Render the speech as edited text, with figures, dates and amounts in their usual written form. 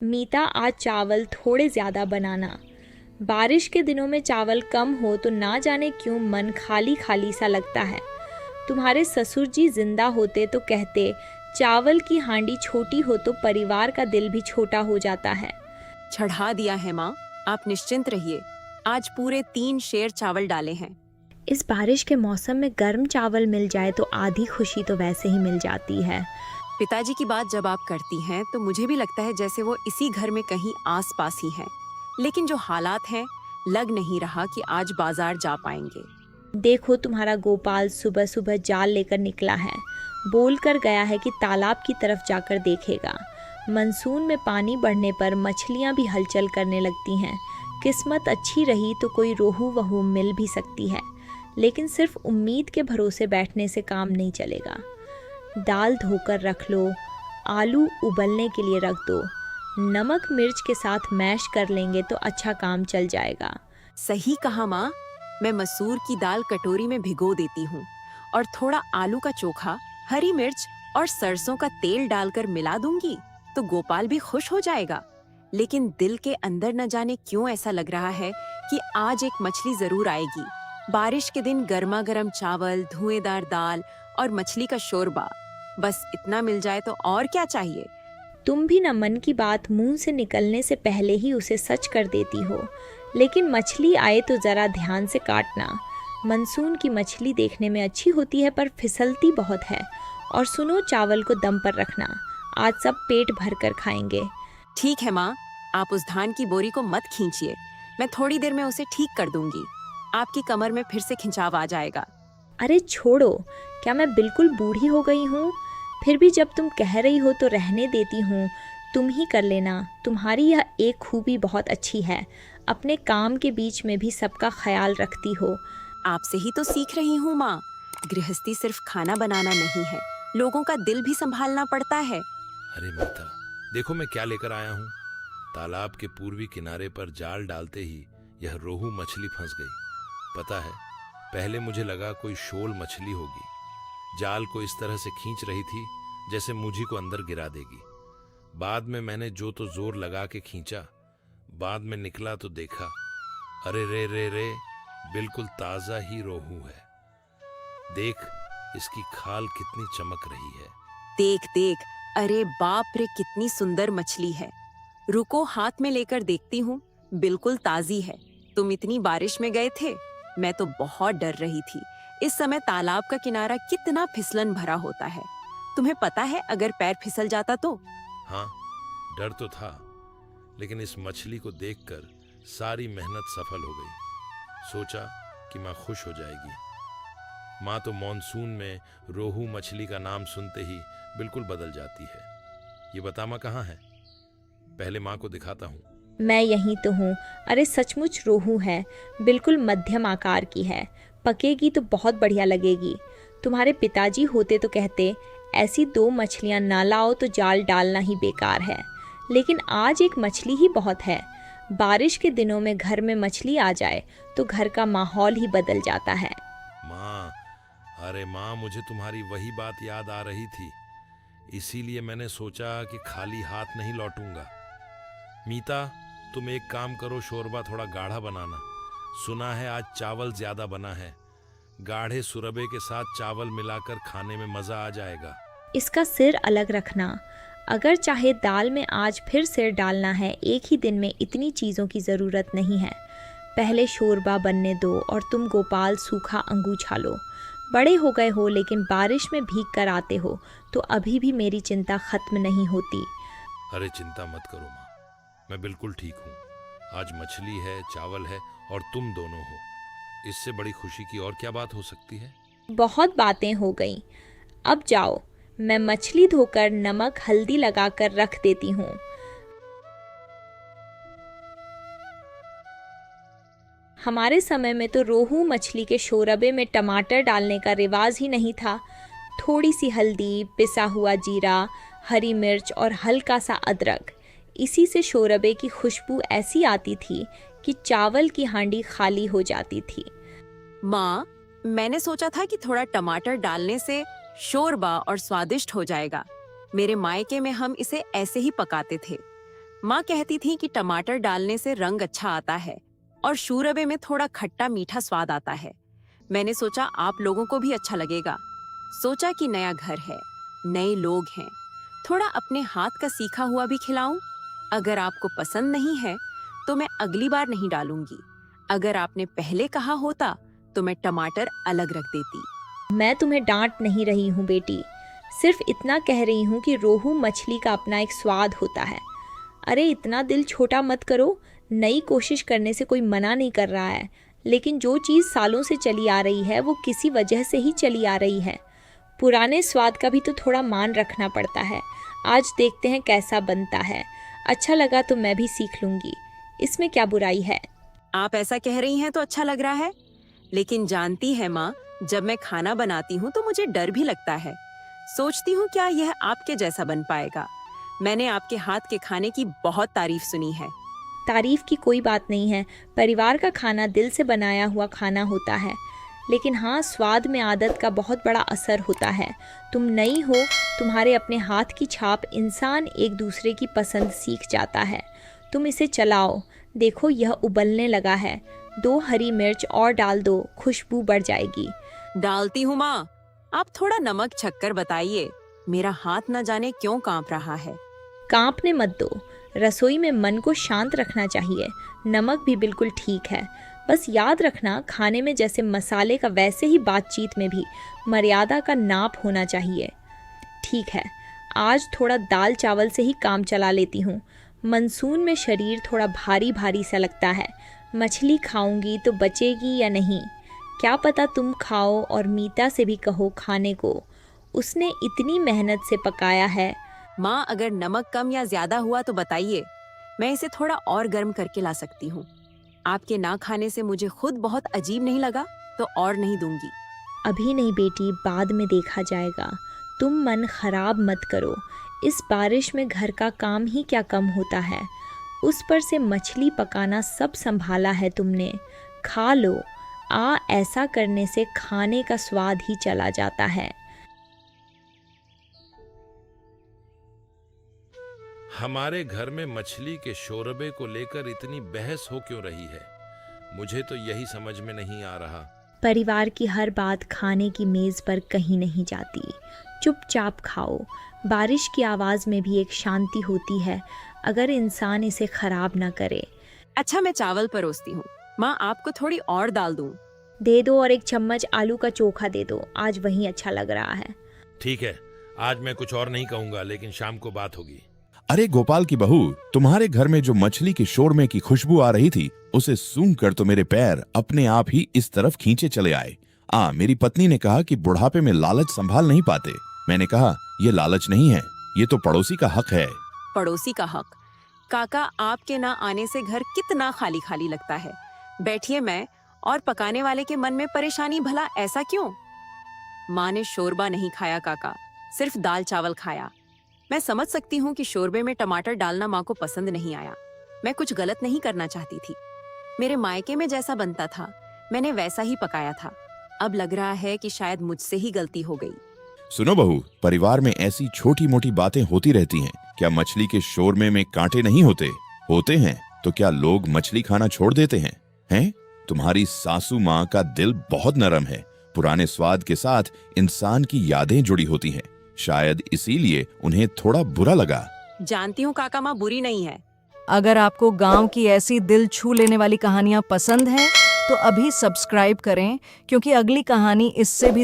मीता, आज चावल थोड़े ज़्यादा बनाना। बारिश के दिनों में चावल कम हो तो ना जाने क्यों मन खाली खाली सा लगता है। तुम्हारे ससुर जी जिंदा होते तो कहते, चावल की हांडी छोटी हो तो परिवार का दिल भी छोटा हो जाता है। चढ़ा दिया है माँ, आप निश्चिंत रहिए। आज पूरे 3 शेर चावल डाले हैं। इस बारिश के मौसम में गर्म चावल मिल जाए तो आधी खुशी तो वैसे ही मिल जाती है। पिताजी की बात जब आप करती हैं तो मुझे भी लगता है जैसे वो इसी घर में कहीं आस पास ही हैं। लेकिन जो हालात हैं, लग नहीं रहा कि आज बाजार जा पाएंगे। देखो, तुम्हारा गोपाल सुबह सुबह जाल लेकर निकला है। बोल कर गया है कि तालाब की तरफ जाकर देखेगा। मानसून में पानी बढ़ने पर मछलियां भी हलचल करने लगती हैं। किस्मत अच्छी रही तो कोई रोहू वहू मिल भी सकती है, लेकिन सिर्फ उम्मीद के भरोसे बैठने से काम नहीं चलेगा। दाल धोकर रख लो, आलू उबलने के लिए रख दो। नमक मिर्च के साथ मैश कर लेंगे तो अच्छा काम चल जाएगा। सही कहा माँ, मैं मसूर की दाल कटोरी में भिगो देती हूँ और थोड़ा आलू का चोखा, हरी मिर्च और सरसों का तेल डालकर मिला दूंगी तो गोपाल भी खुश हो जाएगा। लेकिन दिल के अंदर न जाने क्यों ऐसा लग रहा है कि आज एक मछली जरूर आएगी। बारिश के दिन गर्मा गर्म चावल, धुएंदार दाल और मछली का शोरबा, बस इतना मिल जाए तो और क्या चाहिए। तुम भी न मन की बात मुंह से निकलने से पहले ही उसे सच कर देती हो। लेकिन मछली आए तो जरा ध्यान से काटना। मानसून की मछली देखने में अच्छी होती है पर फिसलती बहुत है। और सुनो, चावल को दम पर रखना, आज सब पेट भर कर खाएंगे। ठीक है माँ, आप उस धान की बोरी को मत खींचिए, मैं थोड़ी देर में उसे ठीक कर दूंगी। आपकी कमर में फिर से खिंचाव आ जाएगा। अरे छोड़ो, क्या मैं बिल्कुल बूढ़ी हो गई हूँ? फिर भी जब तुम कह रही हो तो रहने देती हूँ। तुम ही कर लेना। तुम्हारी यह एक खूबी बहुत अच्छी है, अपने काम के बीच में भी सबका ख्याल रखती हो। आपसे ही तो सीख रही हूँ माँ। गृहस्थी सिर्फ खाना बनाना नहीं है, लोगों का दिल भी संभालना पड़ता है। अरे मीता, देखो मैं क्या लेकर आया हूँ। तालाब के पूर्वी किनारे पर जाल डालते ही यह रोहू मछली फंस गई। पता है, पहले मुझे लगा कोई शोल मछली होगी। जाल को इस तरह से खींच रही थी जैसे मुझी को अंदर गिरा देगी। बाद में मैंने जो तो जोर लगा के खींचा, बाद में निकला तो देखा, अरे रे रे रे, बिल्कुल ताजा ही रोहू है। देख, इसकी खाल कितनी चमक रही है। देख देख, अरे बाप रे, कितनी सुंदर मछली है। रुको, हाथ में लेकर देखती हूँ, बिल्कुल ताजी है। तुम इतनी बारिश में गए थे? मैं तो बहुत डर रही थी। इस समय तालाब का किनारा कितना फिसलन भरा होता है। तुम्हें पता है अगर पैर फिसल जाता तो? हाँ, डर तो था, लेकिन इस मछली को देखकर सारी मेहनत सफल हो गई। सोचा कि माँ खुश हो जाएगी। माँ तो मॉनसून में रोहू मछली का नाम सुनते ही बिल्कुल बदल जाती है। ये बता माँ कहाँ है? पहले माँ को दिखाता हूँ। मैं यहीं तो हूँ। अरे सचमुच रोहू है, बिल्कुल मध्यम आकार की है। पकेगी तो बहुत बढ़िया लगेगी। तुम्हारे पिताजी होते तो कहते, ऐसी 2 मछलियाँ ना लाओ तो जाल डालना ही बेकार है। लेकिन आज एक मछली ही बहुत है। बारिश के दिनों में घर में मछली आ जाए तो घर का माहौल ही बदल जाता है। माँ, अरे माँ, मुझे तुम्हारी वही बात याद आ रही थी, इसीलिए मैंने सोचा कि खाली हाथ नहीं लौटूंगा। मीता, तुम एक काम करो, शोरबा थोड़ा गाढ़ा बनाना। सुना है आज चावल ज्यादा बना है। गाढ़े सुरबे के साथ चावल मिलाकर खाने में मजा आ जाएगा। इसका सिर अलग रखना। अगर चाहे दाल में आज फिर सिर डालना है, एक ही दिन में इतनी चीज़ों की ज़रूरत नहीं है। पहले शोरबा बनने दो और तुम गोपाल सूखा अंगूछा लो। बड़े हो गए हो लेकिन बारिश में भीग कर आते हो तो अभी भी मेरी चिंता खत्म नहीं होती। अरे चिंता मत करो माँ, मैं बिल्कुल ठीक हूँ। आज मछली है, चावल है और तुम दोनों हो। इससे बड़ी खुशी की और क्या बात हो सकती है? बहुत बातें हो गईं। अब जाओ, मैं मछली धोकर नमक हल्दी लगाकर रख देती हूँ। हमारे समय में तो रोहू मछली के शोरबे में टमाटर डालने का रिवाज ही नहीं था। थोड़ी सी हल्दी, पिसा हुआ जीरा, हरी मिर्च और हल्का सा अदरक, इसी से शोरबे की खुशबू ऐसी आती थी कि चावल की हांडी खाली हो जाती थी। माँ, मैंने सोचा था कि थोड़ा टमाटर डालने से शोरबा और स्वादिष्ट हो जाएगा। मेरे मायके में हम इसे ऐसे ही पकाते थे। माँ कहती थी कि टमाटर डालने से रंग अच्छा आता है और शूरबे में थोड़ा खट्टा मीठा स्वाद आता है। मैंने सोचा आप लोगों को भी अच्छा लगेगा। सोचा कि नया घर है, नए लोग हैं, थोड़ा अपने हाथ का सीखा हुआ भी खिलाऊं। अगर आपको पसंद नहीं है तो मैं अगली बार नहीं डालूंगी। अगर आपने पहले कहा होता तो मैं टमाटर अलग रख देती। मैं तुम्हें डांट नहीं रही हूँ बेटी, सिर्फ इतना कह रही हूँ कि रोहू मछली का अपना एक स्वाद होता है। अरे इतना दिल छोटा मत करो, नई कोशिश करने से कोई मना नहीं कर रहा है, लेकिन जो चीज़ सालों से चली आ रही है वो किसी वजह से ही चली आ रही है। पुराने स्वाद का भी तो थोड़ा मान रखना पड़ता है। आज देखते हैं कैसा बनता है, अच्छा लगा तो मैं भी सीख लूँगी, इसमें क्या बुराई है। आप ऐसा कह रही हैं तो अच्छा लग रहा है, लेकिन जानती है माँ, जब मैं खाना बनाती हूँ तो मुझे डर भी लगता है। सोचती हूँ क्या यह आपके जैसा बन पाएगा। मैंने आपके हाथ के खाने की बहुत तारीफ सुनी है। तारीफ की कोई बात नहीं है, परिवार का खाना दिल से बनाया हुआ खाना होता है। लेकिन हाँ, स्वाद में आदत का बहुत बड़ा असर होता है। तुम नई हो, तुम्हारे अपने हाथ की छाप इंसान एक दूसरे की पसंद सीख जाता है। तुम इसे चलाओ, देखो यह उबलने लगा है। 2 हरी मिर्च और डाल दो, खुशबू बढ़ जाएगी। डालती हूँ माँ, आप थोड़ा नमक छक्कर बताइए, मेरा हाथ न जाने क्यों कांप रहा है। कांपने मत दो, रसोई में मन को शांत रखना चाहिए। नमक भी बिल्कुल ठीक है, बस याद रखना खाने में जैसे मसाले का वैसे ही बातचीत में भी मर्यादा का नाप होना चाहिए। ठीक है, आज थोड़ा दाल चावल से ही काम चला लेती हूँ। मानसून में शरीर थोड़ा भारी भारी सा लगता है। मछली खाऊंगी तो बचेगी या नहीं, क्या पता तुम खाओ और मीता से भी कहो खाने को, उसने इतनी मेहनत से पकाया है। माँ, अगर नमक कम या ज्यादा हुआ तो बताइए, मैं इसे थोड़ा और गर्म करके ला सकती हूँ। आपके ना खाने से मुझे खुद बहुत अजीब नहीं लगा तो और नहीं दूंगी। अभी नहीं बेटी, बाद में देखा जाएगा। तुम मन खराब मत करो, इस बारिश में घर का काम ही क्या कम होता है, उस पर से मछली पकाना सब संभाला है तुमने। खा लो, ऐसा करने से खाने का स्वाद ही चला जाता है। हमारे घर में मछली के शोरबे को लेकर इतनी बहस हो क्यों रही है, मुझे तो यही समझ में नहीं आ रहा। परिवार की हर बात खाने की मेज़ पर कहीं नहीं जाती, चुपचाप खाओ। बारिश की आवाज़ में भी एक शांति होती है, अगर इंसान इसे खराब ना करे। अच्छा, मैं चावल परोसती हूँ। माँ, आपको थोड़ी और दाल दूँ? दे दो, और एक चम्मच आलू का चोखा दे दो, आज वही अच्छा लग रहा है। ठीक है, आज मैं कुछ और नहीं कहूँगा, लेकिन शाम को बात होगी। अरे गोपाल की बहू, तुम्हारे घर में जो मछली के शोरमे की खुशबू आ रही थी, उसे सूंघकर तो मेरे पैर अपने आप ही इस तरफ खींचे चले आए। मेरी पत्नी ने कहा कि बुढ़ापे में लालच संभाल नहीं पाते। मैंने कहा ये लालच नहीं है, ये तो पड़ोसी का हक है। पड़ोसी का हक? काका, आपके ना आने से घर कितना खाली खाली लगता है। बैठिए, मैं और पकाने वाले के मन में परेशानी, भला ऐसा क्यों? माँ ने शोरबा नहीं खाया काका, सिर्फ दाल चावल खाया। मैं समझ सकती हूँ कि शोरबे में टमाटर डालना माँ को पसंद नहीं आया। मैं कुछ गलत नहीं करना चाहती थी। मेरे मायके में जैसा बनता था मैंने वैसा ही पकाया था। अब लग रहा है कि शायद मुझसे ही गलती हो गई। सुनो बहू, परिवार में ऐसी छोटी मोटी बातें होती रहती हैं। क्या मछली के शोरमे में कांटे नहीं होते? होते हैं तो क्या लोग मछली खाना छोड़ देते हैं? हैं? तुम्हारी सासू माँ का दिल बहुत नरम है। पुराने स्वाद के साथ इंसान की यादें जुड़ी होती हैं। शायद इसीलिए उन्हें थोड़ा बुरा लगा। जानती हूँ काका, माँ बुरी नहीं है। अगर आपको गांव की ऐसी दिल छू लेने वाली कहानियां पसंद हैं तो अभी सब्सक्राइब करें, क्योंकि अगली कहानी इससे भी